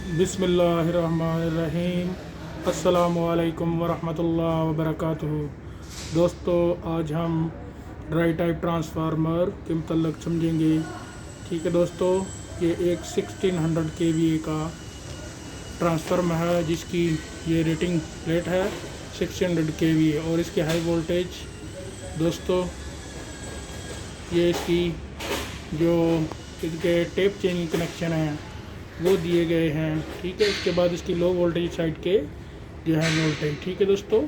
बिस्मिल्लाहिर्रहमानिर्रहीम। अस्सलामुअलैकुम वरहमतुल्लाहि वबरकातुहू। दोस्तों, आज हम ड्राई टाइप ट्रांसफार्मर के मतलब समझेंगे। ठीक है दोस्तों, ये एक 1600 kVA का ट्रांसफार्मर है जिसकी ये रेटिंग प्लेट है 600 kVA और इसकी हाई वोल्टेज। दोस्तों, ये इसकी जो इसके टेप चेंजिंग कनेक्शन हैं वो दिए गए हैं। ठीक है, इसके बाद इसकी लो वोल्टेज साइड के जो है वोल्टेज। ठीक है दोस्तों,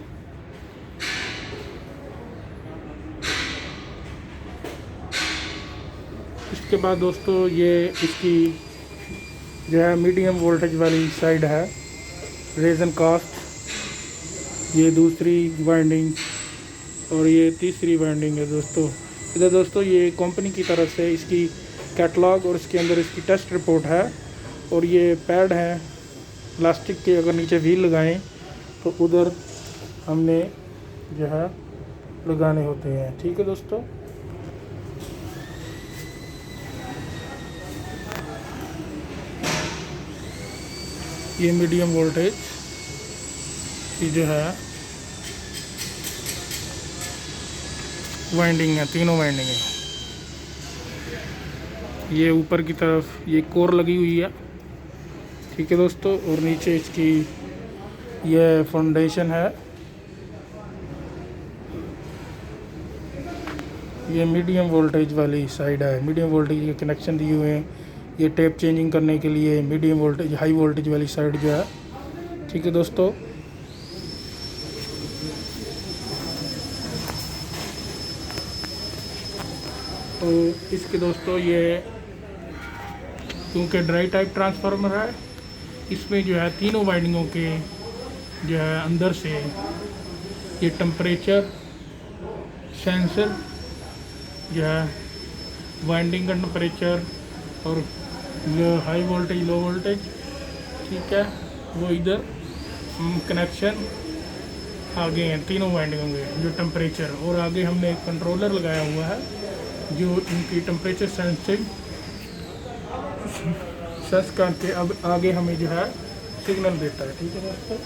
इसके बाद दोस्तों ये इसकी जो है मीडियम वोल्टेज वाली साइड है, रेजन कास्ट, ये दूसरी वाइंडिंग और ये तीसरी वाइंडिंग है। दोस्तों इधर दोस्तों ये कंपनी की तरफ से इसकी कैटलॉग और इसके अंदर इसकी टेस्ट रिपोर्ट है और ये पैड हैं प्लास्टिक के। अगर नीचे व्हील लगाएं तो उधर हमने जो है लगाने होते हैं। ठीक है दोस्तों, ये मीडियम वोल्टेज की जो है वाइंडिंग है, तीनों वाइंडिंग है। ये ऊपर की तरफ ये कोर लगी हुई है। ठीक है दोस्तों, और नीचे इसकी यह फाउंडेशन है। ये मीडियम वोल्टेज वाली साइड है, मीडियम वोल्टेज के कनेक्शन दिए हुए हैं। ये टेप चेंजिंग करने के लिए मीडियम वोल्टेज हाई वोल्टेज वाली साइड जो है। ठीक है दोस्तों, तो इसके दोस्तों ये क्योंकि ड्राई टाइप ट्रांसफार्मर है, इसमें जो है तीनों वाइंडिंगों के जो है अंदर से ये टेम्परेचर सेंसर जो है वाइंडिंग का टेम्परेचर और जो हाई वोल्टेज लो वोल्टेज, ठीक है, वो इधर कनेक्शन आगे हैं तीनों वाइंडिंगों के जो टेम्परेचर। और आगे हमने एक कंट्रोलर लगाया हुआ है जो इनकी टेम्परेचर सेंसिंग सेंस करके अब आगे हमें जो है सिग्नल देता है। ठीक है दोस्तों,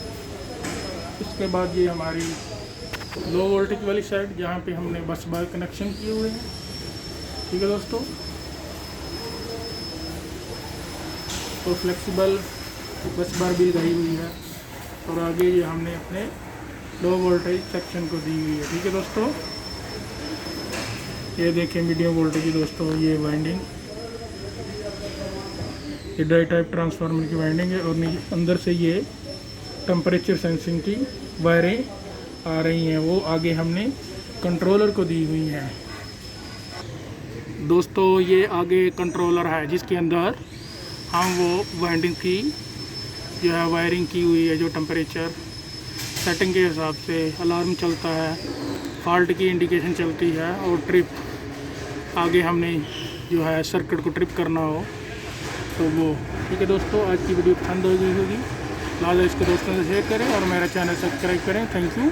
इसके बाद ये हमारी लो वोल्टेज वाली साइड जहाँ पे हमने बस बार कनेक्शन किए हुए हैं। ठीक है दोस्तों, तो फ्लेक्सिबल बस बार भी लगाई हुई है और आगे ये हमने अपने लो वोल्टेज सेक्शन को दी हुई है। ठीक है दोस्तों, ये देखिए मीडियम वोल्टेज दोस्तों, ये वाइंडिंग ये ड्राई टाइप ट्रांसफार्मर की वाइंडिंग है और अंदर से ये टेम्परेचर सेंसिंग की वायरें आ रही हैं, वो आगे हमने कंट्रोलर को दी हुई हैं। दोस्तों ये आगे कंट्रोलर है जिसके अंदर हम वो वाइंडिंग की जो है वायरिंग की हुई है, जो टेम्परेचर सेटिंग के हिसाब से अलार्म चलता है, फॉल्ट की इंडिकेशन चलती है और ट्रिप आगे हमने जो है सर्किट को ट्रिप करना हो तो वो। ठीक है दोस्तों, आज की वीडियो पसंद हो गई होगी, लाजा इसके दोस्तों से शेयर करें और मेरा चैनल सब्सक्राइब करें। Thank you.